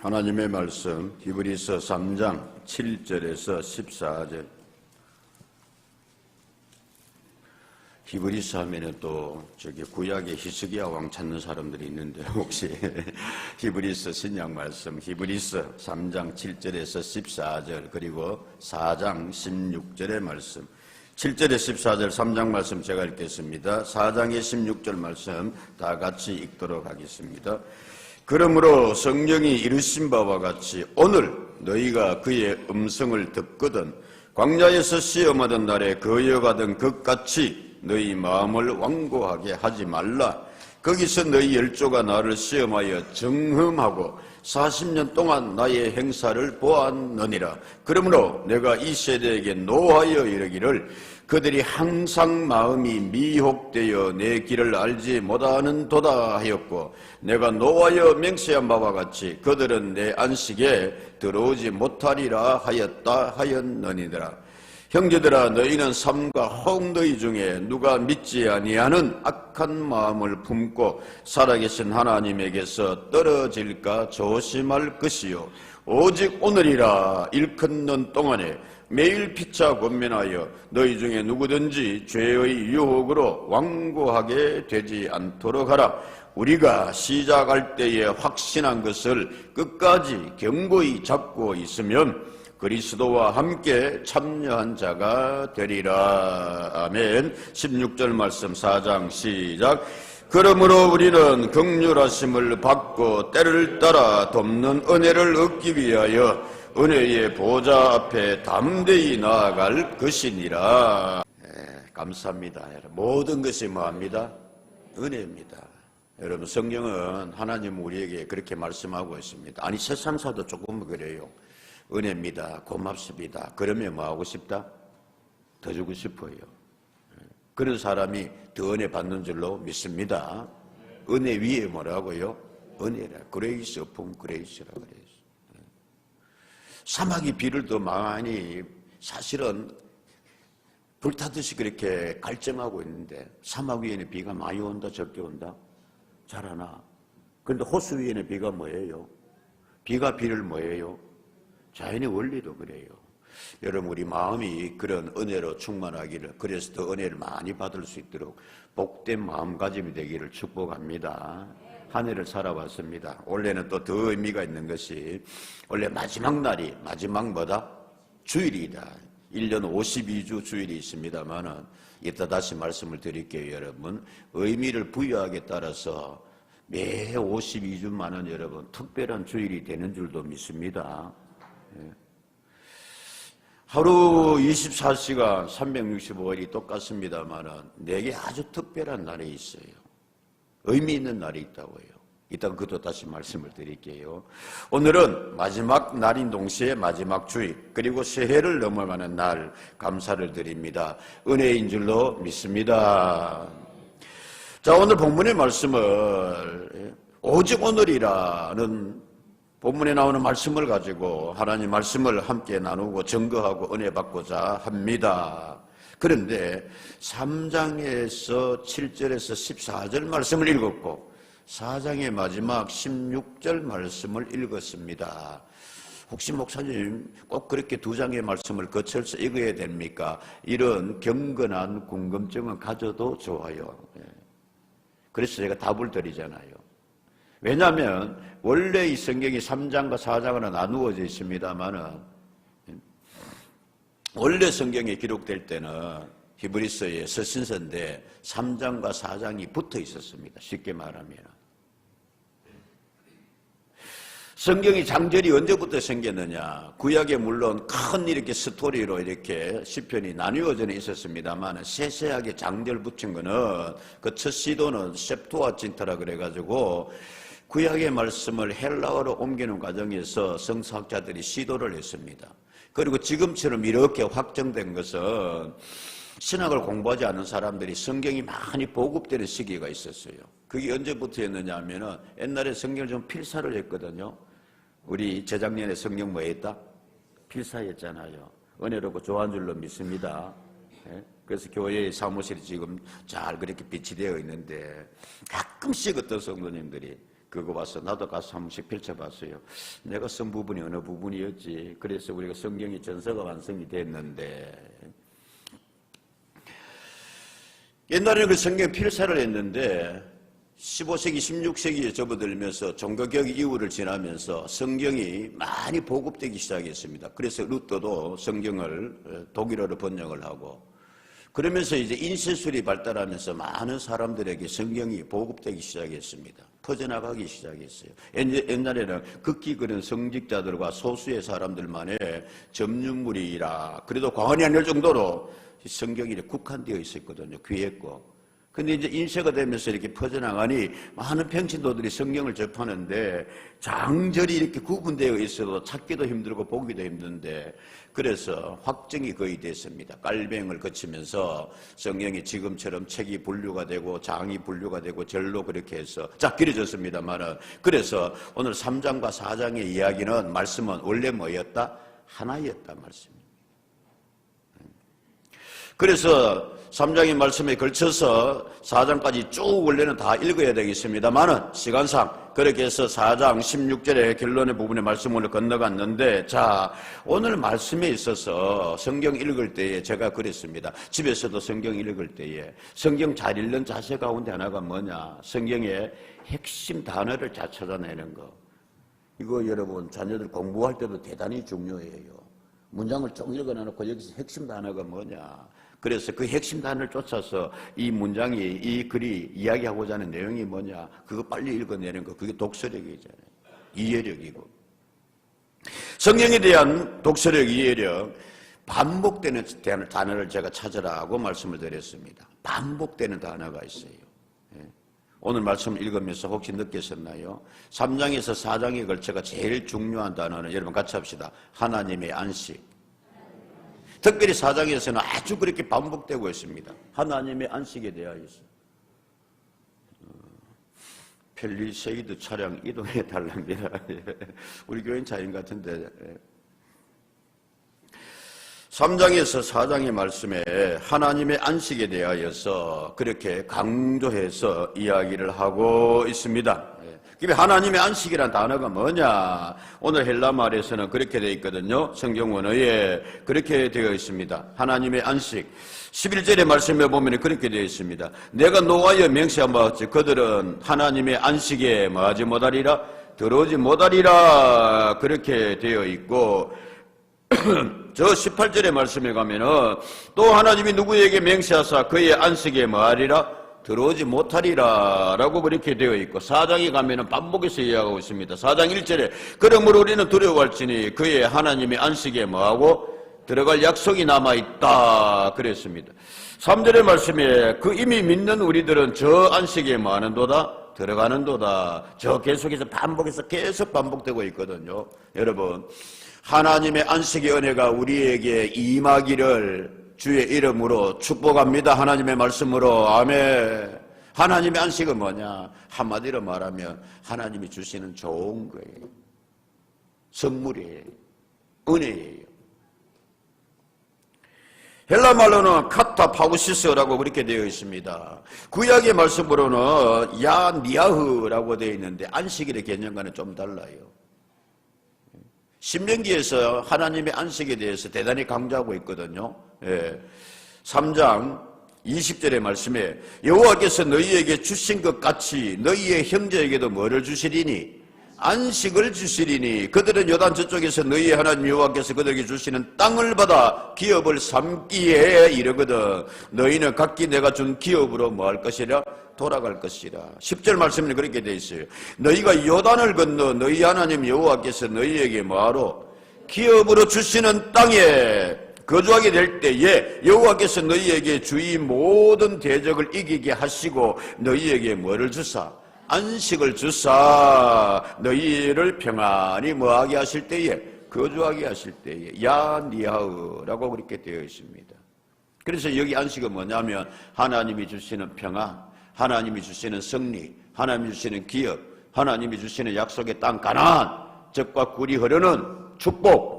하나님의 말씀 히브리서 3장 7절에서 14절. 히브리서 하면은 또 저기 구약의 히스기야 왕 찾는 사람들이 있는데 혹시 히브리서 신약 말씀 히브리서 3장 7절에서 14절 그리고 4장 16절의 말씀 7절에 14절 3장 말씀 제가 읽겠습니다. 4장의 16절 말씀 다 같이 읽도록 하겠습니다. 그러므로 성령이 이르신 바와 같이 오늘 너희가 그의 음성을 듣거든 광야에서 시험하던 날에 거여가던 것 같이 너희 마음을 완고하게 하지 말라. 거기서 너희 열조가 나를 시험하여 정흠하고 40년 동안 나의 행사를 보았느니라. 그러므로 내가 이 세대에게 노하여 이르기를 그들이 항상 마음이 미혹되어 내 길을 알지 못하는 도다 하였고 내가 노하여 맹세한 바와 같이 그들은 내 안식에 들어오지 못하리라 하였느니라. 형제들아 너희는 삶과 혹 너희 중에 누가 믿지 아니하는 악한 마음을 품고 살아계신 하나님에게서 떨어질까 조심할 것이요 오직 오늘이라 일컫는 동안에 매일 피차 권면하여 너희 중에 누구든지 죄의 유혹으로 완고하게 되지 않도록 하라. 우리가 시작할 때에 확신한 것을 끝까지 견고히 잡고 있으면 그리스도와 함께 참여한 자가 되리라. 아멘. 16절 말씀 4장 시작. 그러므로 우리는 긍휼하심을 받고 때를 따라 돕는 은혜를 얻기 위하여 은혜의 보좌 앞에 담대히 나아갈 것이니라. 감사합니다. 모든 것이 뭐합니다? 은혜입니다. 여러분 성경은 하나님 우리에게 그렇게 말씀하고 있습니다. 아니 세상사도 조금 그래요. 은혜입니다. 고맙습니다. 그러면 뭐하고 싶다? 더 주고 싶어요. 그런 사람이 더 은혜 받는 줄로 믿습니다. 은혜 위에 뭐라고요? 은혜라. 그레이스 업폰 그레이스라 그래요. 사막이 비를 더 많이 사실은 불타듯이 그렇게 갈증하고 있는데 사막 위에는 비가 많이 온다 적게 온다? 잘 안 와. 그런데 호수 위에는 비가 뭐예요? 비가 비를 뭐예요? 자연의 원리도 그래요. 여러분 우리 마음이 그런 은혜로 충만하기를 그래서 더 은혜를 많이 받을 수 있도록 복된 마음가짐이 되기를 축복합니다. 한 해를 살아왔습니다. 올해는 또 더 의미가 있는 것이 원래 마지막 날이 마지막 뭐다? 주일이다. 1년 52주 주일이 있습니다만은 이따 다시 말씀을 드릴게요. 여러분 의미를 부여하기에 따라서 매 52주만은 여러분 특별한 주일이 되는 줄도 믿습니다. 하루 24시간 365일이 똑같습니다만은 내게 아주 특별한 날이 있어요. 의미 있는 날이 있다고요. 이따 그것도 다시 말씀을 드릴게요. 오늘은 마지막 날인 동시에 마지막 주일 그리고 새해를 넘어가는 날 감사를 드립니다. 은혜인 줄로 믿습니다. 자 오늘 본문의 말씀을 오직 오늘이라는 본문에 나오는 말씀을 가지고 하나님 말씀을 함께 나누고 증거하고 은혜 받고자 합니다. 그런데 3장에서 7절에서 14절 말씀을 읽었고 4장의 마지막 16절 말씀을 읽었습니다. 혹시 목사님 꼭 그렇게 두 장의 말씀을 거쳐서 읽어야 됩니까? 이런 경건한 궁금증은 가져도 좋아요. 그래서 제가 답을 드리잖아요. 왜냐하면 원래 이 성경이 3장과 4장으로 나누어져 있습니다만은 원래 성경에 기록될 때는 히브리서의 서신서인데 3장과 4장이 붙어 있었습니다. 쉽게 말하면 성경이 장절이 언제부터 생겼느냐? 구약에 물론 큰 이렇게 스토리로 이렇게 시편이 나뉘어져 있었습니다만 세세하게 장절 붙인 거는 그 첫 시도는 셉투아진트라 그래가지고 구약의 말씀을 헬라어로 옮기는 과정에서 성서학자들이 시도를 했습니다. 그리고 지금처럼 이렇게 확정된 것은 신학을 공부하지 않은 사람들이 성경이 많이 보급되는 시기가 있었어요. 그게 언제부터였느냐 하면은 옛날에 성경을 좀 필사를 했거든요. 우리 재작년에 성경 뭐 했다? 필사했잖아요. 은혜롭고 좋아한 줄로 믿습니다. 그래서 교회의 사무실이 지금 잘 그렇게 비치되어 있는데 가끔씩 어떤 성도님들이 그거 봐서 나도 가서 한 번씩 펼쳐봤어요. 내가 쓴 부분이 어느 부분이었지. 그래서 우리가 성경이 전서가 완성이 됐는데, 옛날에는 그 성경 필사를 했는데 15세기, 16세기에 접어들면서 종교개혁 이후를 지나면서 성경이 많이 보급되기 시작했습니다. 그래서 루터도 성경을 독일어로 번역을 하고, 그러면서 이제 인쇄술이 발달하면서 많은 사람들에게 성경이 보급되기 시작했습니다. 퍼져나가기 시작했어요. 옛날에는 극히 그런 성직자들과 소수의 사람들만의 점유물이라, 그래도 과언이 아닐 정도로 성경이 국한되어 있었거든요. 귀했고. 근데 이제 인쇄가 되면서 이렇게 퍼져나가니 많은 평신도들이 성경을 접하는데 장절이 이렇게 구분되어 있어도 찾기도 힘들고 보기도 힘든데, 그래서 확정이 거의 됐습니다. 깔뱅을 거치면서 성경이 지금처럼 책이 분류가 되고 장이 분류가 되고 절로 그렇게 해서 쫙 길어졌습니다만은, 그래서 오늘 3장과 4장의 이야기는, 말씀은 원래 뭐였다? 하나였다 말씀입니다. 그래서 3장의 말씀에 걸쳐서 4장까지 쭉 원래는 다 읽어야 되겠습니다만은 시간상 그렇게 해서 4장 16절의 결론의 부분의 말씀을 건너갔는데, 자, 오늘 말씀에 있어서 성경 읽을 때에 제가 그랬습니다. 집에서도 성경 읽을 때에 성경 잘 읽는 자세 가운데 하나가 뭐냐? 성경의 핵심 단어를 잘 찾아내는 거. 이거 여러분 자녀들 공부할 때도 대단히 중요해요. 문장을 쭉 읽어놓고 여기서 핵심 단어가 뭐냐? 그래서 그 핵심 단어를 쫓아서 이 문장이, 이 글이 이야기하고자 하는 내용이 뭐냐, 그거 빨리 읽어내는 거, 그게 독서력이잖아요. 이해력이고. 성경에 대한 독서력, 이해력, 반복되는 단어를 제가 찾으라고 말씀을 드렸습니다. 반복되는 단어가 있어요. 오늘 말씀을 읽으면서 혹시 느끼셨나요? 3장에서 4장에 걸쳐가 제일 중요한 단어는, 여러분 같이 합시다. 하나님의 안식. 특별히 4장에서는 아주 그렇게 반복되고 있습니다. 하나님의 안식에 대하여서. 펠리세이드 차량 이동해 달랍니다. 우리 교인 차인 같은데. 3장에서 4장의 말씀에 하나님의 안식에 대하여서 그렇게 강조해서 이야기를 하고 있습니다. 하나님의 안식이란 단어가 뭐냐? 오늘 헬라 말에서는 그렇게 되어 있거든요. 성경 원어에 그렇게 되어 있습니다. 하나님의 안식. 11절의 말씀에 보면 그렇게 되어 있습니다. 내가 노하여 명시한 바 같이 그들은 하나님의 안식에 뭐하지 못하리라? 들어오지 못하리라. 그렇게 되어 있고, 저 18절의 말씀에 가면은 또 하나님이 누구에게 맹세하사 그의 안식에 뭐하리라? 들어오지 못하리라 라고 그렇게 되어 있고, 4장에 가면은 반복해서 이야기하고 있습니다. 4장 1절에 그러므로 우리는 두려워할지니 그의 하나님의 안식에 뭐하고? 들어갈 약속이 남아있다 그랬습니다. 3절의 말씀에 그 이미 믿는 우리들은 저 안식에 뭐하는도다? 들어가는도다. 저 계속해서 반복해서 계속 반복되고 있거든요. 여러분, 하나님의 안식의 은혜가 우리에게 임하기를 주의 이름으로 축복합니다. 하나님의 말씀으로. 아멘. 하나님의 안식은 뭐냐? 한마디로 말하면 하나님이 주시는 좋은 거예요. 선물이에요. 은혜예요. 헬라 말로는 카타파우시스라고 그렇게 되어 있습니다. 구약의 말씀으로는 야니아흐라고 되어 있는데 안식일의 개념과는 좀 달라요. 신명기에서 하나님의 안식에 대해서 대단히 강조하고 있거든요. 3장 20절의 말씀에 여호와께서 너희에게 주신 것 같이 너희의 형제에게도 뭐를 주시리니? 안식을 주시리니 그들은 요단 저쪽에서 너희의 하나님 여호와께서 그들에게 주시는 땅을 받아 기업을 삼기에 이르거든 너희는 각기 내가 준 기업으로 뭐 할 것이라? 돌아갈 것이라. 10절 말씀에 그렇게 되어 있어요. 너희가 요단을 건너 너희 하나님 여호와께서 너희에게 뭐하러? 기업으로 주시는 땅에 거주하게 될 때에 여호와께서 너희에게 주의 모든 대적을 이기게 하시고 너희에게 뭐를 주사? 안식을 주사 너희를 평안히 뭐하게 하실 때에? 거주하게 하실 때에 야니하으라고 그렇게 되어 있습니다. 그래서 여기 안식은 뭐냐면 하나님이 주시는 평안, 하나님이 주시는 승리, 하나님이 주시는 기업, 하나님이 주시는 약속의 땅 가나안, 젖과 꿀이 흐르는 축복.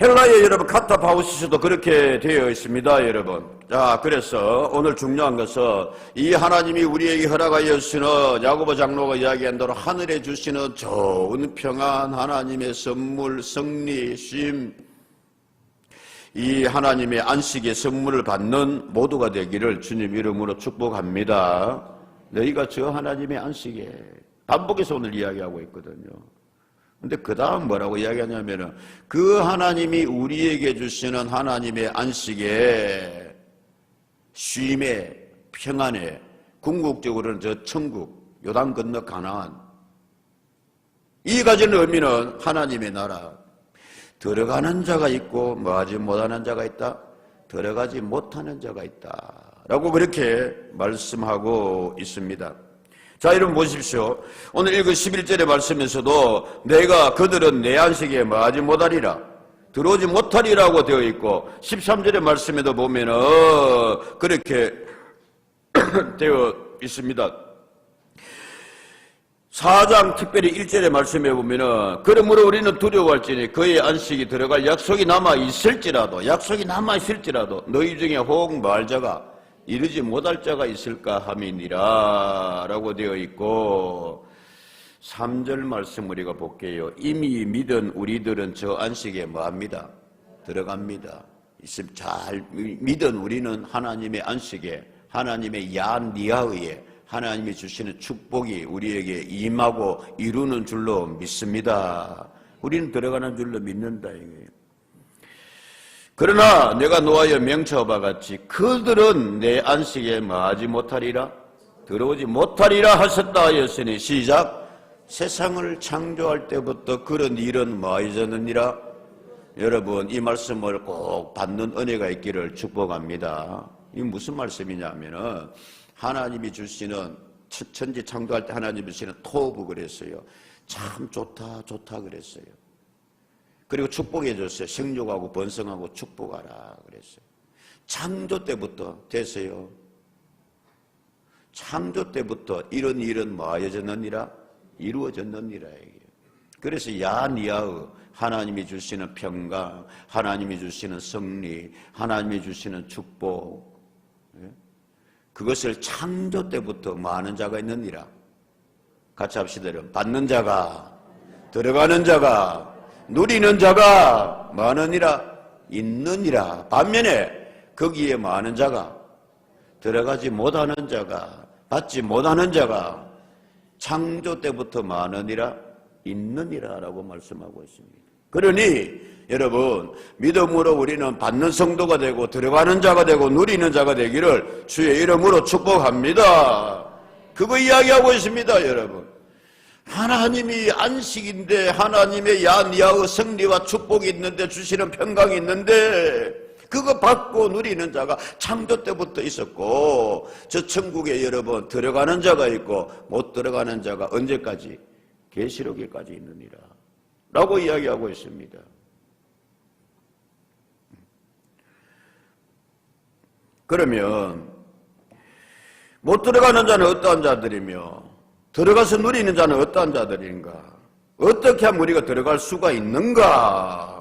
헬라의 여러분 카타파우시스도 그렇게 되어 있습니다. 여러분 자, 그래서 오늘 중요한 것은 이 하나님이 우리에게 허락하여 주시는 야고보 장로가 이야기한 대로 하늘에 주시는 좋은 평안, 하나님의 선물, 승리, 쉼, 이 하나님의 안식의 선물을 받는 모두가 되기를 주님 이름으로 축복합니다. 너희가 저 하나님의 안식에 반복해서 오늘 이야기하고 있거든요. 근데 그 다음 뭐라고 이야기하냐면은 그 하나님이 우리에게 주시는 하나님의 안식에 쉼에 평안에 궁극적으로는 저 천국 요단 건너 가나안 이 가진 의미는 하나님의 나라 들어가는 자가 있고 뭐하지 못하는 자가 있다 들어가지 못하는 자가 있다 라고 그렇게 말씀하고 있습니다. 자, 여러분 보십시오. 오늘 읽은 11절의 말씀에서도 내가 그들은 내 안식에 뭐하지 못하리라 들어오지 못하리라고 되어 있고 13절의 말씀에도 보면은 그렇게 되어 있습니다. 4장 특별히 1절의 말씀에 보면은 그러므로 우리는 두려워할지니 그의 안식이 들어갈 약속이 남아있을지라도 너희 중에 혹 말 자가 이르지 못할 자가 있을까 함이니라 라고 되어 있고 3절 말씀 우리가 볼게요. 이미 믿은 우리들은 저 안식에 뭐합니다? 들어갑니다. 잘 믿은 우리는 하나님의 안식에 하나님의 야니아의에 하나님이 주시는 축복이 우리에게 임하고 이루는 줄로 믿습니다. 우리는 들어가는 줄로 믿는다 이거예요. 그러나 내가 노하여 명처와 같이 그들은 내 안식에 뭐하지 못하리라 들어오지 못하리라 하셨다 하였으니 시작 세상을 창조할 때부터 그런 일은 뭐하였느니라. 여러분 이 말씀을 꼭 받는 은혜가 있기를 축복합니다. 이 무슨 말씀이냐면은 하나님이 주시는 천지 창조할 때 하나님이 주시는 토부 그랬어요. 참 좋다 그랬어요. 그리고 축복해 줬어요. 생육하고 번성하고 축복하라 그랬어요. 창조 때부터 됐어요. 창조 때부터 이런 일은 뭐하였느니라 이루어졌느니라. 그래서 야니아의 하나님이 주시는 평강, 하나님이 주시는 승리, 하나님이 주시는 축복, 그것을 창조 때부터 많은 자가 있느니라. 같이 합시다. 받는 자가, 들어가는 자가, 누리는 자가 많으니라, 있느니라. 반면에 거기에 많은 자가, 들어가지 못하는 자가, 받지 못하는 자가 창조 때부터 많으니라 있느니라 라고 말씀하고 있습니다. 그러니 여러분 믿음으로 우리는 받는 성도가 되고 들어가는 자가 되고 누리는 자가 되기를 주의 이름으로 축복합니다. 그거 이야기하고 있습니다. 여러분 하나님이 안식인데 하나님의 야니아의 승리와 축복이 있는데 주시는 평강이 있는데 그거 받고 누리는 자가 창조 때부터 있었고 저 천국에 여러분 들어가는 자가 있고 못 들어가는 자가 언제까지? 계시록에까지 있느니라 라고 이야기하고 있습니다. 그러면 못 들어가는 자는 어떠한 자들이며 들어가서 누리는 자는 어떠한 자들인가? 어떻게 하면 우리가 들어갈 수가 있는가?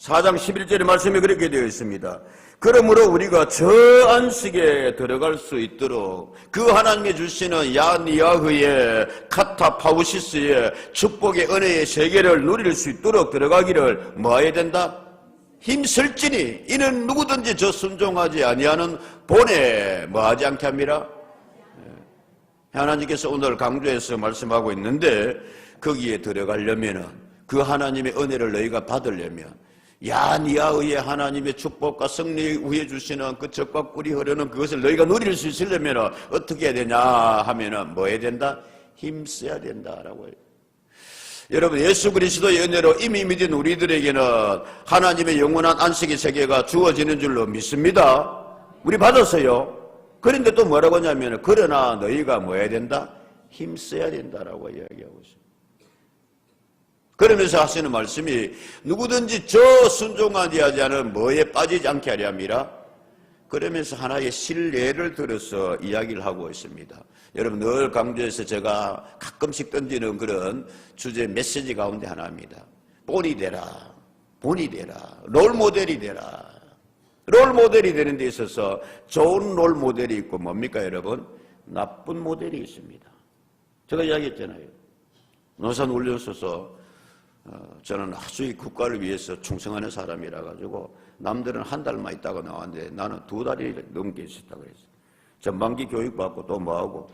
4장 11절의 말씀에 그렇게 되어 있습니다. 그러므로 우리가 저 안식에 들어갈 수 있도록 그 하나님이 주시는 야니아흐의 카타파우시스의 축복의 은혜의 세계를 누릴 수 있도록 들어가기를 뭐 해야 된다? 힘쓸지니 이는 누구든지 저 순종하지 아니하는 본에 뭐하지 않게 합니다. 하나님께서 오늘 강조해서 말씀하고 있는데 거기에 들어가려면 그 하나님의 은혜를 너희가 받으려면 야니아의 하나님의 축복과 승리 후에 주시는 그 젖과 꿀이 흐르는 그것을 너희가 누릴 수 있으려면 어떻게 해야 되냐 하면은 뭐 해야 된다? 힘써야 된다라고 해요. 여러분 예수 그리스도의 은혜로 이미 믿은 우리들에게는 하나님의 영원한 안식의 세계가 주어지는 줄로 믿습니다. 우리 받았어요. 그런데 또 뭐라고 하냐면 그러나 너희가 뭐 해야 된다? 힘써야 된다라고 이야기하고 있습니다. 그러면서 하시는 말씀이 누구든지 저 순종하지 않은 뭐에 빠지지 않게 하려 함이라. 그러면서 하나의 신뢰를 들어서 이야기를 하고 있습니다. 여러분 늘 강조해서 제가 가끔씩 던지는 그런 주제 메시지 가운데 하나입니다. 본이 되라, 롤모델이 되라. 롤 모델이 되는 데 있어서 좋은 롤 모델이 있고 뭡니까 여러분? 나쁜 모델이 있습니다. 제가 이야기했잖아요. 노산훈련소서 저는 아주 이 국가를 위해서 충성하는 사람이라 가지고 남들은 한 달만 있다가 나왔는데 나는 2달이 넘게 있었다 그랬어요. 전반기 교육 받고 또 뭐하고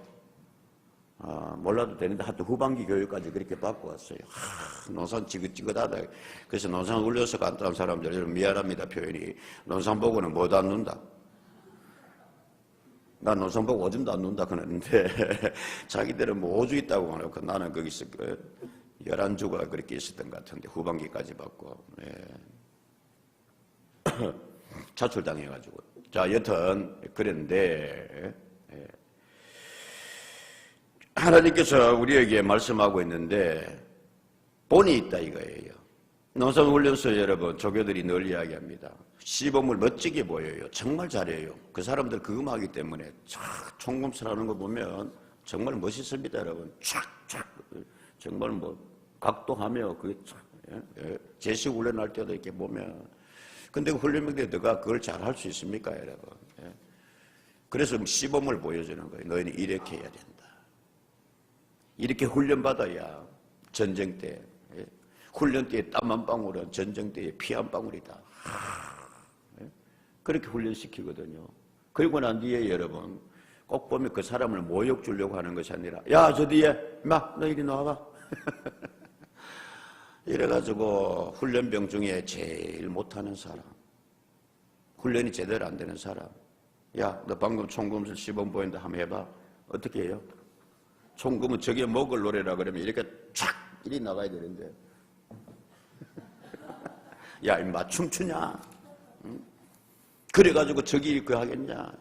몰라도 되는데 하여튼 후반기 교육까지 그렇게 받고 왔어요. 논산 지긋지긋하다. 그래서 논산 울려서 갔다 온 사람들 여러분 미안합니다 표현이. 논산 보고는 못 앉는다. 난 논산 보고 오줌도 안 눈다 그러는데 자기들은 뭐 5주 있다고 하놓고 나는 거기서 11주가 그렇게 있었던 것 같은데 후반기까지 받고 차출당해가지고 자 여튼 그런데 하나님께서 우리에게 말씀하고 있는데 본이 있다 이거예요. 농산훈련소 여러분 조교들이 늘 이야기합니다. 시범을 멋지게 보여요. 정말 잘해요. 그 사람들 그거 하기 때문에 총검술하는 거 보면 정말 멋있습니다 여러분. 촥촥 정말 뭐 각도하며 그게 제식 훈련할 때도 이렇게 보면 근데 그 훈련병들가 그걸 잘 할 수 있습니까 여러분? 그래서 시범을 보여주는 거예요. 너희는 이렇게 해야 된다. 이렇게 훈련받아야 전쟁 때 훈련 때의 땀 한 방울은 전쟁 때의 피 한 방울이다. 그렇게 훈련시키거든요. 그리고 난 뒤에 여러분 꼭 보면 그 사람을 모욕 주려고 하는 것이 아니라 야 저 뒤에 마 너 이리 나와봐. 이래가지고 훈련병 중에 제일 못하는 사람 훈련이 제대로 안 되는 사람 야 너 방금 총검술 시범 보였는데 한번 해봐. 어떻게 해요? 총검은 저게 먹을 노래라 그러면 이렇게 촥 이리 나가야 되는데 야 임마 춤추냐? 응? 그래가지고 저기 그 하겠냐?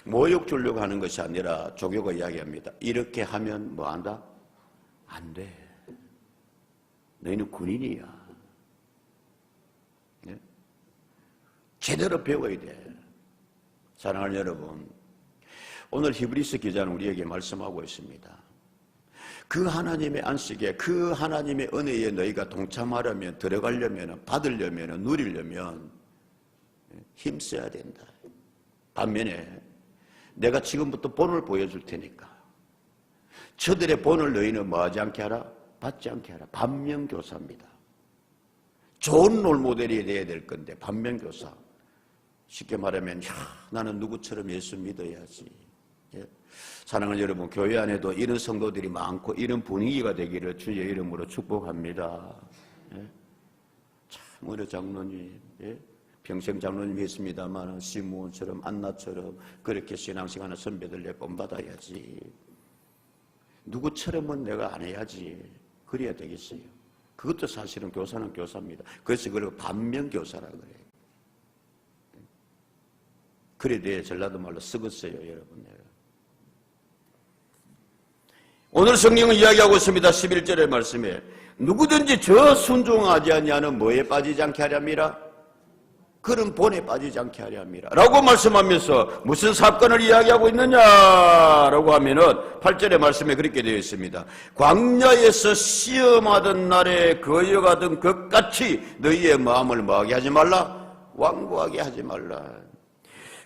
모욕 주려고 하는 것이 아니라 조교가 이야기합니다. 이렇게 하면 뭐 한다? 안 돼. 너희는 군인이야. 네? 제대로 배워야 돼. 사랑하는 여러분, 오늘 히브리서 기자는 우리에게 말씀하고 있습니다. 그 하나님의 안식에 그 하나님의 은혜에 너희가 동참하려면 들어가려면 받으려면 누리려면 힘써야 된다. 반면에 내가 지금부터 본을 보여줄 테니까 저들의 본을 너희는 뭐하지 않게 하라? 받지 않게 하라. 반면교사입니다. 좋은 롤모델이 돼야 될 건데 반면교사. 쉽게 말하면 나는 누구처럼 예수 믿어야지. 사랑하는 여러분, 교회 안에도 이런 성도들이 많고 이런 분위기가 되기를 주의 이름으로 축복합니다. 참 우리 장로님, 평생 장로님 했습니다만 시므온처럼 안나처럼 그렇게 신앙생활하는 선배들 내 본받아야지. 누구처럼은 내가 안 해야지. 그래야 되겠어요. 그것도 사실은 교사는 교사입니다. 그래서 그걸 반면교사라 그래요. 그래 내 전라도 말로 썩었어요 여러분. 오늘 성경은 이야기하고 있습니다. 11절의 말씀에 누구든지 저 순종하지 아니하는 뭐에 빠지지 않게 하렵니다. 그런 본에 빠지지 않게 하려 합니다. 라고 말씀하면서 무슨 사건을 이야기하고 있느냐라고 하면은 8절의 말씀에 그렇게 되어 있습니다. 광야에서 시험하던 날에 거여가던 것 같이 너희의 마음을 뭐하게 하지 말라? 완고하게 하지 말라.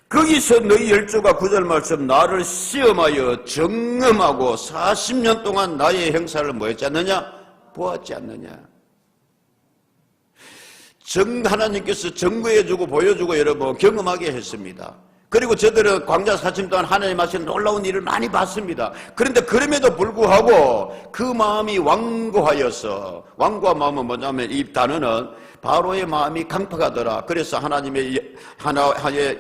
거기서 너희 열조가 9절 말씀 나를 시험하여 정음하고 40년 동안 나의 행사를 뭐 했지 않느냐? 보았지 않느냐? 하나님께서 증거해주고 보여주고 여러분 경험하게 했습니다. 그리고 저들은 광야 40년 동안 하나님 하신 놀라운 일을 많이 봤습니다. 그런데 그럼에도 불구하고 그 마음이 완고하여서 완고한 마음은 뭐냐면 이 단어는 바로의 마음이 강팍하더라. 그래서 하나님의 하나의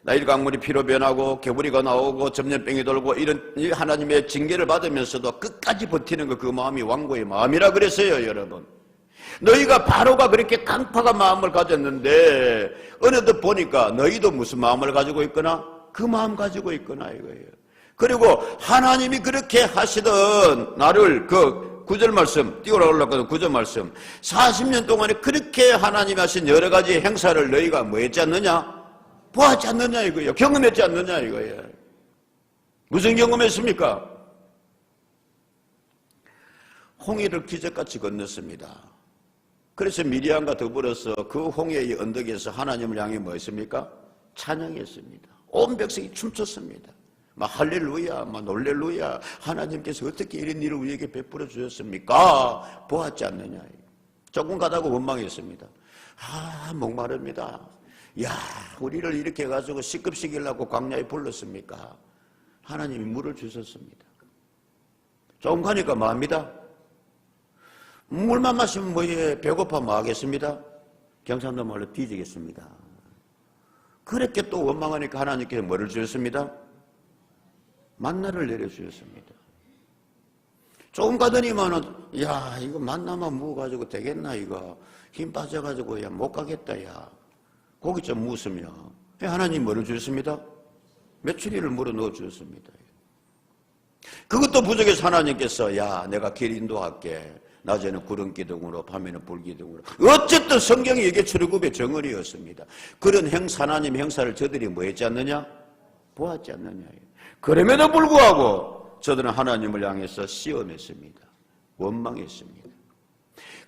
나일 강물이 피로 변하고 개구리가 나오고 전염병이 돌고 이런 하나님의 징계를 받으면서도 끝까지 버티는 그 마음이 완고의 마음이라 그랬어요 여러분. 너희가 바로가 그렇게 강팍한 마음을 가졌는데 어느덧 보니까 너희도 무슨 마음을 가지고 있거나 그 마음 가지고 있거나 이거예요. 그리고 하나님이 그렇게 하시던 나를 그 9절 말씀 띄우라 올랐거든. 9절 말씀 40년 동안에 그렇게 하나님이 하신 여러 가지 행사를 너희가 뭐 했지 않느냐? 보았지 않느냐 이거예요. 경험했지 않느냐 이거예요. 무슨 경험했습니까? 홍해를 기적같이 건넜습니다. 그래서 미리암과 더불어서 그 홍해의 언덕에서 하나님을 향해 뭐 했습니까? 찬양했습니다. 온 백성이 춤췄습니다. 막 할렐루야, 막 놀렐루야, 하나님께서 어떻게 이런 일을 우리에게 베풀어 주셨습니까? 보았지 않느냐. 조금 가다가 원망했습니다. 목마릅니다. 야, 우리를 이렇게 해가지고 시급시키려고 광야에 불렀습니까? 하나님이 물을 주셨습니다. 조금 가니까 뭐합니다? 물만 마시면 뭐해? 배고파 뭐 하겠습니다? 경상도 말로 뒤지겠습니다. 그렇게 또 원망하니까 하나님께서 뭐를 주셨습니다? 만나를 내려주셨습니다. 조금 가더니만은, 야, 이거 만나만 무가지고 되겠나, 이거. 힘 빠져가지고, 야, 못 가겠다, 야. 고기 좀 무으며. 하나님 뭐를 주셨습니다? 메추리를 물어 넣어 주셨습니다. 그것도 부족해서 하나님께서, 야, 내가 길 인도할게. 낮에는 구름 기둥으로, 밤에는 불 기둥으로. 어쨌든 성경이 이게 출애굽의 정언이었습니다. 그런 하나님 행사를 저들이 뭐 했지 않느냐? 보았지 않느냐. 그럼에도 불구하고 저들은 하나님을 향해서 시험했습니다. 원망했습니다.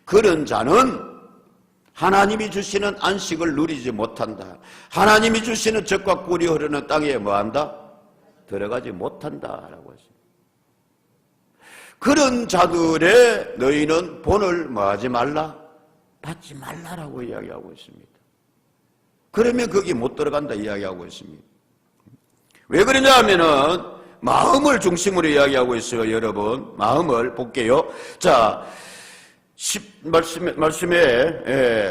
그런 자는 하나님이 주시는 안식을 누리지 못한다. 하나님이 주시는 젖과 꿀이 흐르는 땅에 뭐한다? 들어가지 못한다라고 했습니다. 그런 자들의 너희는 본을 뭐하지 말라? 받지 말라라고 이야기하고 있습니다. 그러면 거기 못 들어간다 이야기하고 있습니다. 왜 그러냐 하면은 마음을 중심으로 이야기하고 있어요. 여러분 마음을 볼게요. 자, 말씀에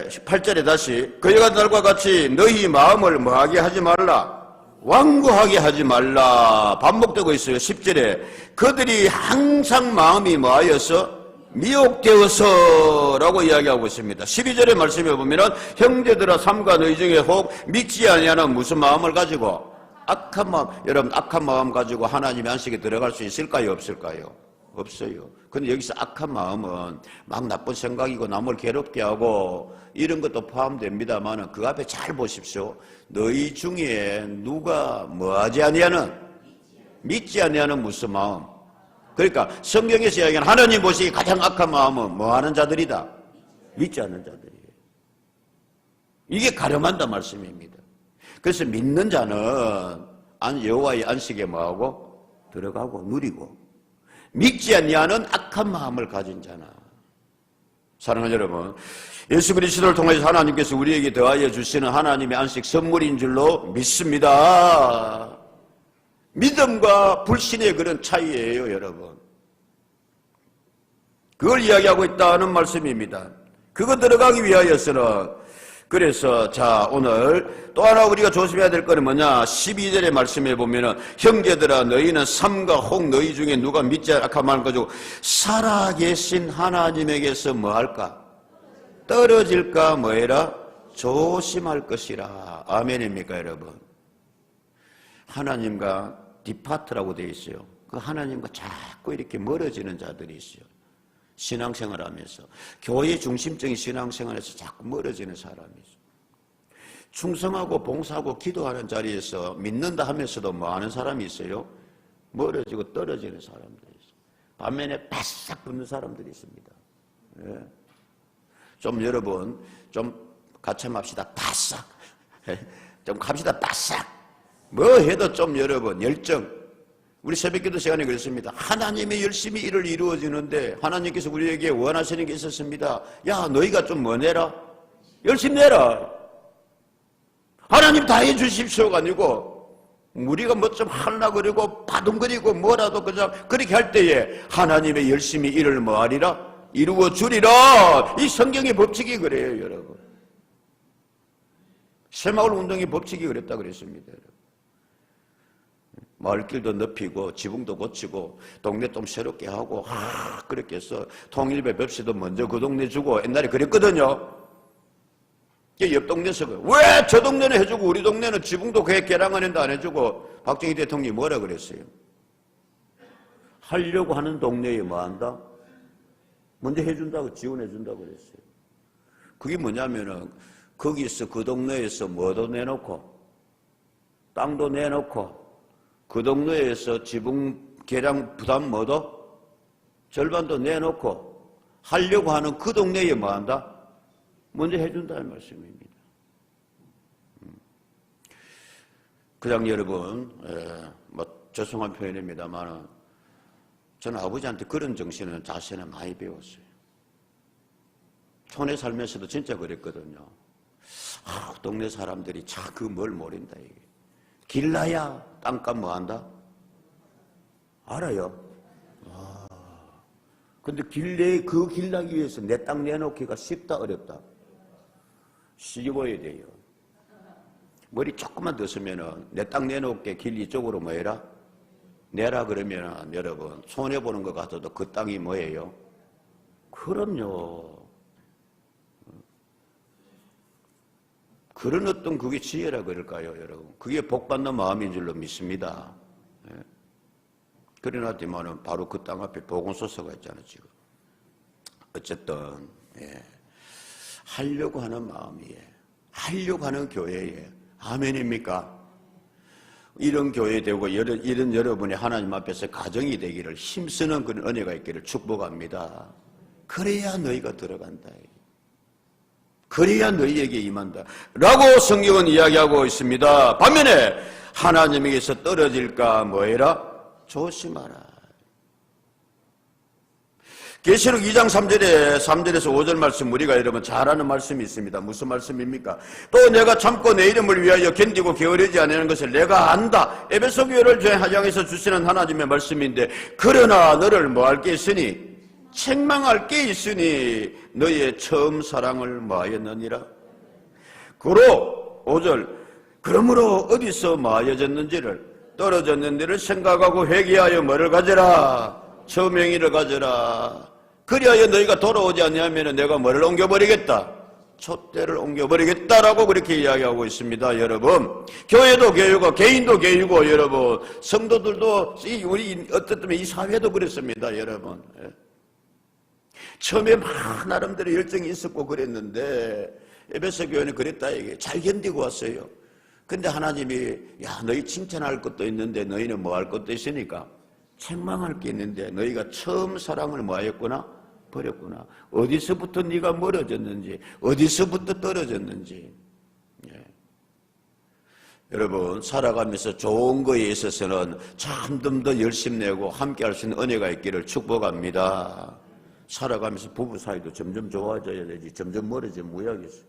18절에 다시 그여가 날과 같이 너희 마음을 뭐하게 하지 말라? 완고하게 하지 말라. 반복되고 있어요. 10절에 그들이 항상 마음이 뭐하여서 미혹되어서 라고 이야기하고 있습니다. 12절의 말씀에 보면은 형제들아 삼가 너희 중에 혹 믿지 아니하는 무슨 마음을 가지고 악한 마음, 여러분 악한 마음 가지고 하나님의 안식에 들어갈 수 있을까요? 없을까요? 없어요. 근데 여기서 악한 마음은 막 나쁜 생각이고 남을 괴롭게 하고 이런 것도 포함됩니다만 그 앞에 잘 보십시오. 너희 중에 누가 뭐하지 아니하는 믿지 아니하는 무슨 마음. 그러니까 성경에서 이야기하는 하나님 보시기 가장 악한 마음은 뭐하는 자들이다? 믿지 않는 자들이에요. 이게 가름한다 말씀입니다. 그래서 믿는 자는 여호와의 안식에 뭐하고 들어가고 누리고 믿지 아니하는 악한 마음을 가진 자나. 사랑하는 여러분, 예수 그리스도를 통해서 하나님께서 우리에게 더하여 주시는 하나님의 안식 선물인 줄로 믿습니다. 믿음과 불신의 그런 차이예요, 여러분. 그걸 이야기하고 있다는 말씀입니다. 그거 들어가기 위하여서는 그래서 자 오늘 또 하나 우리가 조심해야 될 거는 뭐냐 12절의 말씀에 보면은 형제들아 너희는 삼가 혹 너희 중에 누가 믿지 않고 말한 거죠 살아계신 하나님에게서 뭐할까 떨어질까 뭐해라 조심할 것이라. 아멘입니까 여러분? 하나님과 디파트라고 되어 있어요. 그 하나님과 자꾸 이렇게 멀어지는 자들이 있어요. 신앙생활하면서 교회 중심적인 신앙생활에서 자꾸 멀어지는 사람이 있어요. 충성하고 봉사하고 기도하는 자리에서 믿는다 하면서도 뭐 하는 사람이 있어요? 멀어지고 떨어지는 사람들이 있어요. 반면에 바싹 붙는 사람들이 있습니다. 예. 좀 여러분 좀 같이 합시다. 바싹 좀 갑시다. 바싹 뭐 해도 좀 여러분 열정. 우리 새벽기도 시간에 그랬습니다. 하나님이 열심히 일을 이루어지는데 하나님께서 우리에게 원하시는 게 있었습니다. 야 너희가 좀 뭐 내라? 열심히 내라. 하나님 다 해주십시오가 아니고 우리가 뭐 좀 하려고 그러고 바둥거리고 뭐라도 그냥 그렇게 할 때에 하나님의 열심히 일을 뭐 하리라? 이루어 주리라. 이 성경의 법칙이 그래요 여러분. 새마을 운동의 법칙이 그랬다 그랬습니다 여러분. 마을길도 넓히고 지붕도 고치고 동네 좀 새롭게 하고 그렇게 해서 통일배 벽시도 먼저 그 동네 주고 옛날에 그랬거든요. 옆 동네에서 왜 저 동네는 해주고 우리 동네는 지붕도 개량하는데 안 해주고 박정희 대통령이 뭐라 그랬어요? 하려고 하는 동네에 뭐 한다? 먼저 해준다고 지원해준다고 그랬어요. 그게 뭐냐면은 거기서 그 동네에서 뭐도 내놓고 땅도 내놓고 그 동네에서 지붕 개량 부담 뭐도 절반도 내놓고 하려고 하는 그 동네에 뭐 한다? 먼저 해준다는 말씀입니다. 그냥 여러분, 죄송한 표현입니다만 저는 아버지한테 그런 정신은 자세는 많이 배웠어요. 촌에 살면서도 진짜 그랬거든요. 동네 사람들이 자꾸 뭘 모른다 이게. 길나야 땅값 뭐 한다? 알아요? 근데 그 길 나기 위해서 내 땅 내놓기가 쉽다 어렵다? 쉬워야 돼요. 머리 조금만 더 쓰면은 내 땅 내놓게 길 이쪽으로 뭐 해라? 내라 그러면은 여러분 손해보는 것 같아도 그 땅이 뭐예요? 그럼요. 그런 어떤 그게 지혜라 그럴까요 여러분? 그게 복받는 마음인 줄로 믿습니다. 그래놨지만은 바로 그 땅 앞에 보건소서가 있잖아요 지금. 어쨌든 하려고 하는 마음이에요. 하려고 하는 교회에 아멘입니까? 이런 교회 되고 이런 여러분이 하나님 앞에서 가정이 되기를 힘쓰는 그런 은혜가 있기를 축복합니다. 그래야 너희가 들어간다. 그래야 너희에게 임한다 라고 성경은 이야기하고 있습니다. 반면에 하나님에게서 떨어질까 뭐해라? 조심하라. 계시록 2장 3절에서 5절 말씀 우리가 여러분 잘 아는 말씀이 있습니다. 무슨 말씀입니까? 또 내가 참고 내 이름을 위하여 견디고 게으르지 않는 것을 내가 안다. 에베소 교회를 향해서 주시는 하나님의 말씀인데 그러나 너를 뭐할 게 있으니 책망할 게 있으니 너의 처음 사랑을 뭐하였느니라. 그로 5절 그러므로 어디서 마여졌는지를 떨어졌는지를 생각하고 회개하여 뭐를 가져라? 처음 행위를 가져라. 그리하여 너희가 돌아오지 않냐면 내가 뭐를 옮겨버리겠다? 촛대를 옮겨버리겠다라고 그렇게 이야기하고 있습니다. 여러분 교회도 교회고 개인도 교회고 여러분 성도들도 우리 어떻든 이 사회도 그랬습니다. 여러분 처음에 막 나름대로 열정이 있었고 그랬는데 에베소 교회는 그랬다 이게 잘 견디고 왔어요. 근데 하나님이 야 너희 칭찬할 것도 있는데 너희는 뭐 할 것도 있으니까 책망할 게 있는데 너희가 처음 사랑을 뭐 하였구나? 버렸구나. 어디서부터 네가 멀어졌는지 어디서부터 떨어졌는지. 여러분 살아가면서 좋은 거에 있어서는 좀 더 열심 내고 함께 할 수 있는 은혜가 있기를 축복합니다. 살아가면서 부부 사이도 점점 좋아져야 되지 점점 멀어지면 뭐하겠어.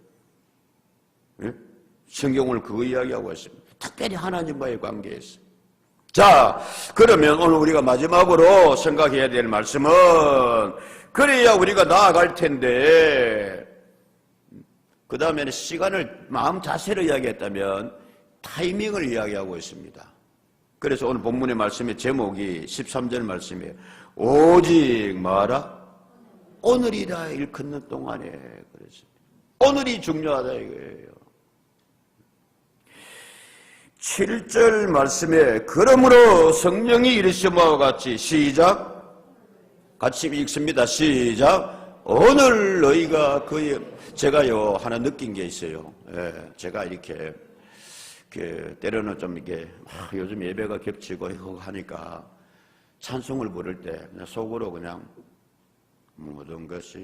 성경을 그거 이야기하고 있습니다. 특별히 하나님과의 관계에서. 자, 그러면 오늘 우리가 마지막으로 생각해야 될 말씀은 그래야 우리가 나아갈 텐데 그 다음에는 시간을 마음 자세로 이야기했다면 타이밍을 이야기하고 있습니다. 그래서 오늘 본문의 말씀의 제목이 13절 말씀이에요. 오직 마라 오늘이라 일컫는 동안에 그랬습니다. 오늘이 중요하다 이거예요. 7절 말씀에 그러므로 성령이 이르시므와 같이 시작 같이 읽습니다. 시작 오늘 너희가 제가요 하나 느낀 게 있어요. 제가 이렇게 때로는 좀 이게 요즘 예배가 겹치고 이거 하니까 찬송을 부를 때 그냥 속으로 그냥 모든 것이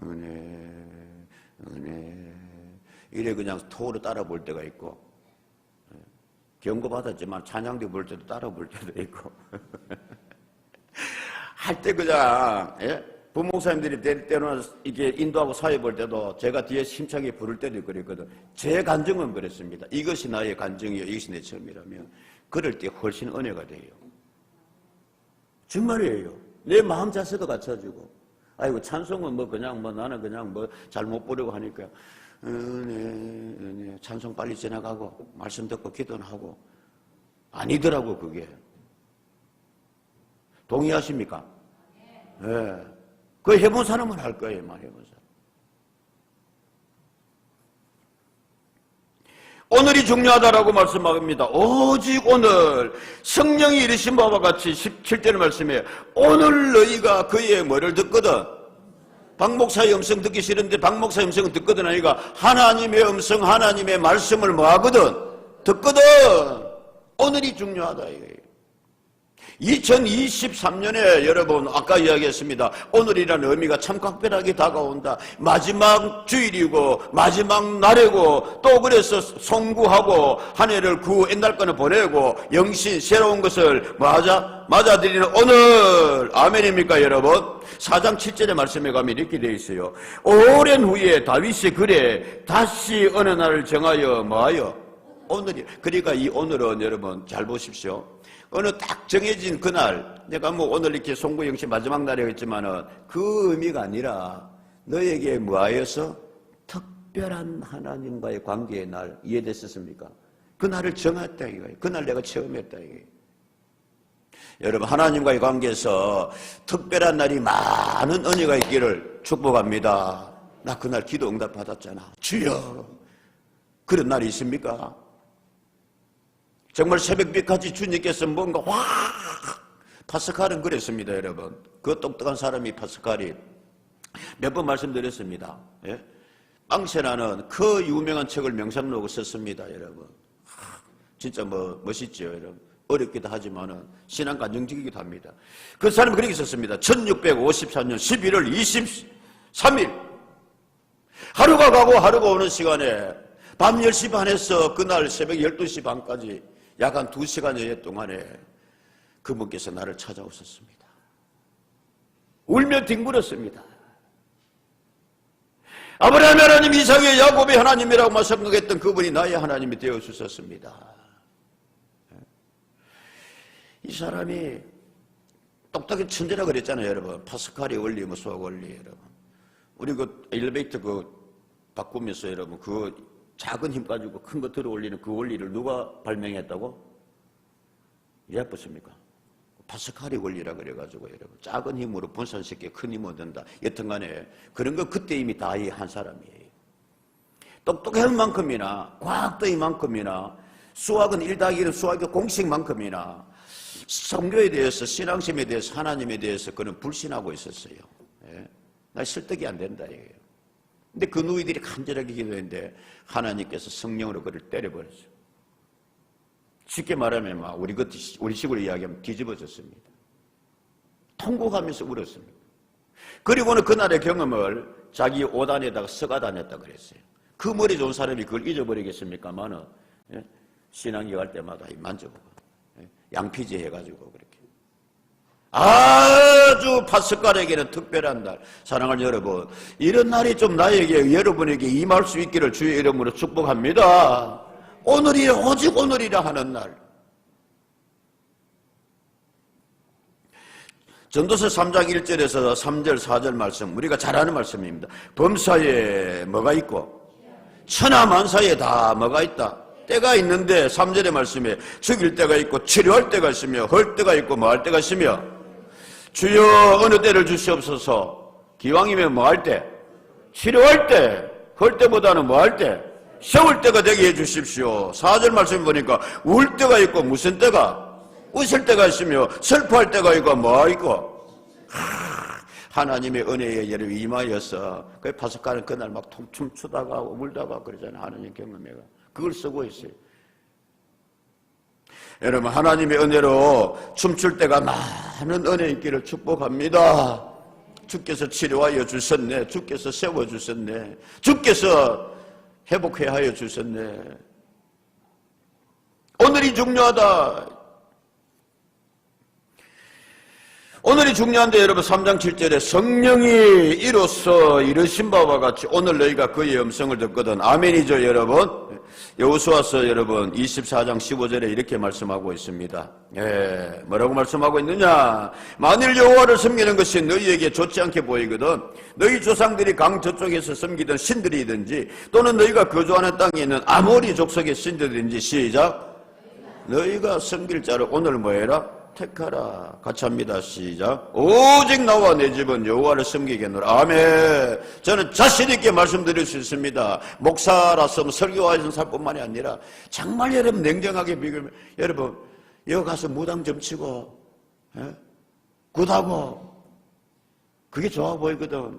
은혜 이래 그냥 토로 따라 볼 때가 있고 경고 받았지만 찬양대 볼 때도 따라 볼 때도 있고 할 때 그냥 부목사님들이 때로는 이게 인도하고 사회 볼 때도 제가 뒤에 힘차게 부를 때도 그랬거든. 제 간증은 그랬습니다. 이것이 나의 간증이요 이것이 내 처음이라면 그럴 때 훨씬 은혜가 돼요. 정말이에요. 내 마음 자세도 갖춰지고 아이고 찬송은 뭐 그냥 뭐 나는 그냥 뭐 잘못 부르고 하니까 은혜 찬송 빨리 지나가고 말씀 듣고 기도는 하고 아니더라고 그게. 동의하십니까? 네. 그거 해본 사람은 할 거예요. 해본 사람. 오늘이 중요하다라고 말씀합니다. 오직 오늘 성령이 이르신 바와 같이 17절 말씀에 오늘 너희가 그의 뭐를 듣거든 박 목사의 음성 듣기 싫은데 박 목사의 음성은 듣거든 아니가 하나님의 음성 하나님의 말씀을 뭐 하거든 듣거든. 오늘이 중요하다 이거예요. 2023년에 여러분 아까 이야기했습니다. 오늘이라는 의미가 참 각별하게 다가온다. 마지막 주일이고 마지막 날이고 또 그래서 송구하고 한 해를 그 옛날 거는 보내고 영신 새로운 것을 맞아들이는 오늘 아멘입니까 여러분? 4장 7절의 말씀에 가면 이렇게 되어 있어요. 오랜 후에 다윗이 그래 다시 어느 날을 정하여 뭐하여? 오늘이. 그러니까 이 오늘은 여러분 잘 보십시오. 어느 딱 정해진 그날, 내가 뭐 오늘 이렇게 송구 영신 마지막 날이라고 했지만은 그 의미가 아니라 너에게 뭐하여서 특별한 하나님과의 관계의 날. 이해됐었습니까? 그 날을 정했다 이거예요. 그날 내가 처음 했다 이거예요. 여러분 하나님과의 관계에서 특별한 날이 많은 은혜가 있기를 축복합니다. 나 그날 기도 응답 받았잖아. 주여 그런 날이 있습니까? 정말 새벽비까지 주님께서 뭔가 파스칼은 그랬습니다 여러분. 그 똑똑한 사람이 파스칼이 몇 번 말씀드렸습니다. 예? 빵세라는 그 유명한 책을 명상록으로 썼습니다 여러분. 진짜 멋있죠 여러분. 어렵기도 하지만은 신앙과 안정적이기도 합니다. 그 사람이 그렇게 썼습니다. 1654년 11월 23일 하루가 가고 하루가 오는 시간에 밤 10시 반에서 그날 새벽 12시 반까지 약 한 2시간여 동안에 그분께서 나를 찾아오셨습니다. 울며 뒹굴었습니다. 아브라함 하나님, 이삭의 야곱의 하나님이라고 생각했던 그분이 나의 하나님이 되어 주셨습니다. 이 사람이 똑똑한 천재라 그랬잖아요 여러분. 파스칼의 원리, 수학 원리 여러분. 우리 그 엘리베이터 바꾸면서 여러분 그 작은 힘 가지고 큰 거 들어 올리는 그 원리를 누가 발명했다고? 예쁘십니까? 파스칼의 원리라 그래가지고 여러분 작은 힘으로 분산시켜 큰 힘 얻는다. 여튼간에 그런 거 그때 이미 다 한 사람이에요. 똑똑한 만큼이나 과학도의 만큼이나 수학은 1+1은 수학의 공식만큼이나 성교에 대해서 신앙심에 대해서 하나님에 대해서 그는 불신하고 있었어요. 예? 나 설득이 안 된다 이거예요. 근데 그 누이들이 간절하게 기도했는데 하나님께서 성령으로 그를 때려버렸어요. 쉽게 말하면 우리 식으로 이야기하면 뒤집어졌습니다. 통곡하면서 울었습니다. 그리고는 그날의 경험을 자기 오단에다가 써가다녔다 그랬어요. 그 머리 좋은 사람이 그걸 잊어버리겠습니까만은 예? 신앙기 갈 때마다 만져보고 예? 양피지 해가지고 그렇게 아주 파스칼에게는 특별한 날. 사랑하는 여러분, 이런 날이 좀 나에게 여러분에게 임할 수 있기를 주의 이름으로 축복합니다. 오늘이 오직 오늘이라 하는 날. 전도서 3장 1절에서 3절 4절 말씀 우리가 잘 아는 말씀입니다. 범사에 뭐가 있고 천하만사에 다 뭐가 있다. 때가 있는데 3절의 말씀에 죽일 때가 있고 치료할 때가 있으며 헐 때가 있고 뭐 할 때가 있으며 주여 어느 때를 주시옵소서. 기왕이면 뭐 할 때? 치료할 때. 헐 때보다는 뭐 할 때? 세울 때가 되게 해주십시오. 4절 말씀 보니까 울 때가 있고 무슨 때가? 웃을 때가 있으며 슬퍼할 때가 있고 뭐 있고? 하나님의 은혜에 여러분 임하여서 그 파스칼은 그날 막 춤추다가 울다가 그러잖아요. 하나님 경험해가 그걸 쓰고 있어요. 여러분 하나님의 은혜로 춤출 때가 많은 은혜 있기를 축복합니다. 주께서 치료하여 주셨네. 주께서 세워주셨네. 주께서 회복해 하여 주셨네. 오늘이 중요하다. 오늘이 중요한데 여러분 3장 7절에 성령이 이로써 이르신 바와 같이 오늘 너희가 그의 음성을 듣거든. 아멘이죠 여러분. 여호수아서 여러분 24장 15절에 이렇게 말씀하고 있습니다. 예, 뭐라고 말씀하고 있느냐? 만일 여호와를 섬기는 것이 너희에게 좋지 않게 보이거든 너희 조상들이 강 저쪽에서 섬기던 신들이든지 또는 너희가 거주하는 땅에 있는 아모리 족속의 신들이든지 시작. 너희가 섬길 자를 오늘 뭐해라? 택하라. 같이 합니다. 시작. 오직 나와 내 집은 여호와를 섬기겠노라. 아멘. 저는 자신 있게 말씀드릴 수 있습니다. 목사라서 설교하는 사람뿐만이 아니라 정말 여러분 냉정하게 비교하면 여러분 여기 가서 무당 좀 치고 예? 굿하고 그게 좋아 보이거든.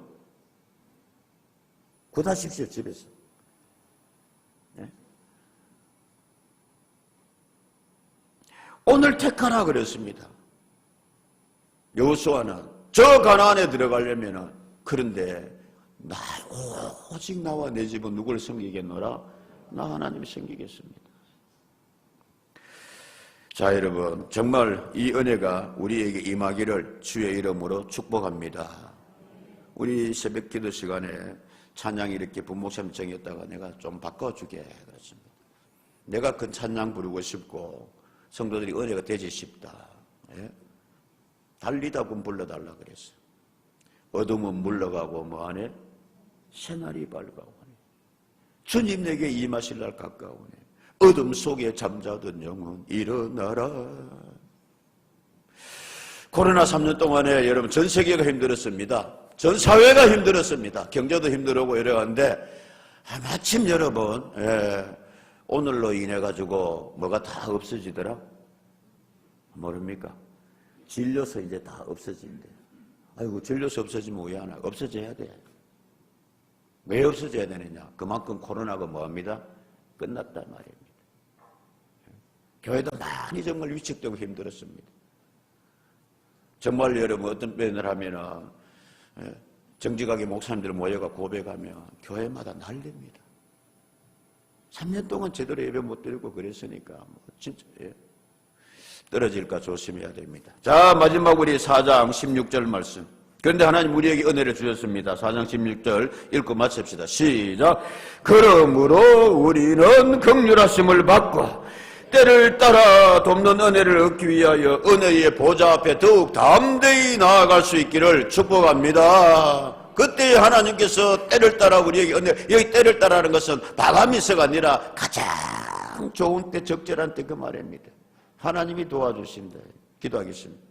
굿하십시오 집에서. 예? 오늘 택하라 그랬습니다. 여호수아는 저 가나안에 들어가려면은 그런데 오직 나와 내 집은 누구를 섬기겠노라? 나 하나님 섬기겠습니다. 자, 여러분, 정말 이 은혜가 우리에게 임하기를 주의 이름으로 축복합니다. 우리 새벽 기도 시간에 찬양이 이렇게 부목사님 정했다가 내가 좀 바꿔주게 그랬습니다. 내가 그 찬양 부르고 싶고 성도들이 은혜가 되지 싶다. 예? 달리다군 불러달라 그랬어. 어둠은 물러가고 뭐하네? 새날이 밝아오네. 주님 내게 임하실 날 가까우네. 어둠 속에 잠자던 영혼 일어나라. 코로나 3년 동안에 여러분 전 세계가 힘들었습니다. 전 사회가 힘들었습니다. 경제도 힘들고 이러는데 마침 여러분 오늘로 인해 가지고 뭐가 다 없어지더라? 모릅니까? 진료소 이제 다 없어진대. 아이고 진료소 없어지면 왜 하나? 없어져야 돼. 왜 없어져야 되느냐? 그만큼 코로나가 뭐합니다? 끝났단 말입니다. 교회도 많이 정말 위축되고 힘들었습니다. 정말 여러분 어떤 표현을 하면은 정직하게 목사님들 모여가 고백하면 교회마다 난립니다. 3년 동안 제대로 예배 못 드리고 그랬으니까 진짜 떨어질까 조심해야 됩니다. 자, 마지막 우리 4장 16절 말씀. 그런데 하나님 우리에게 은혜를 주셨습니다. 4장 16절 읽고 마칩시다. 시작. 그러므로 우리는 긍휼하심을 받고 때를 따라 돕는 은혜를 얻기 위하여 은혜의 보좌 앞에 더욱 담대히 나아갈 수 있기를 축복합니다. 그때 하나님께서 때를 따라 우리에게 은혜, 여기 때를 따라하는 것은 바가미서가 아니라 가장 좋은 때, 적절한 때 그 말입니다. 하나님이 도와주신다. 기도하겠습니다.